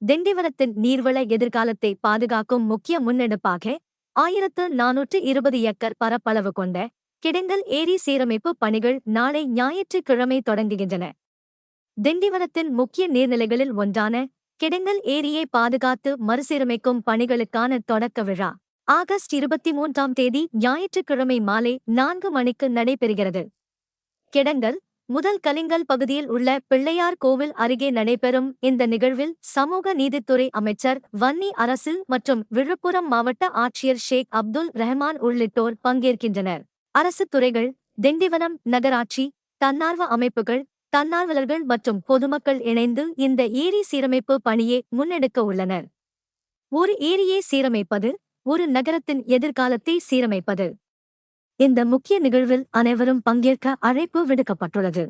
திண்டிவனத்தின் நீர்வள எதிர்காலத்தை பாதுகாக்கும் முக்கிய முன்னெடுப்பாக 1420 ஏக்கர் பரப்பளவு கொண்ட கிடங்கல் ஏரி சீரமைப்பு பணிகள் நாளை ஞாயிற்றுக்கிழமை தொடங்குகின்றன. திண்டிவனத்தின் முக்கிய நீர்நிலைகளில் ஒன்றான கிடங்கல் ஏரியை பாதுகாத்து மறுசீரமைக்கும் பணிகளுக்கான தொடக்க விழா ஆகஸ்ட் 23ஆம் தேதி ஞாயிற்றுக்கிழமை மாலை 4 மணிக்கு நடைபெறுகிறது. கிடங்கல் முதல் கலிங்கல் பகுதியில் உள்ள பிள்ளையார் கோவில் அருகே நடைபெறும் இந்த நிகழ்வில் சமூக நீதித்துறை அமைச்சர் வன்னி அரசு மற்றும் விழுப்புரம் மாவட்ட ஆட்சியர் ஷேக் அப்துல் ரஹ்மான் உள்ளிட்டோர் பங்கேற்கின்றனர். அரசு துறைகள், திண்டிவனம் நகராட்சி, தன்னார்வ அமைப்புகள், தன்னார்வலர்கள் மற்றும் பொதுமக்கள் இணைந்து இந்த ஏரி சீரமைப்பு பணியை முன்னெடுக்க உள்ளனர். ஒரு ஏரியை சீரமைப்பது ஒரு நகரத்தின் எதிர்காலத்தை சீரமைப்பது. இந்த முக்கிய நிகழ்வில் அனைவரும் பங்கேற்க அழைப்பு விடுக்கப்பட்டுள்ளது.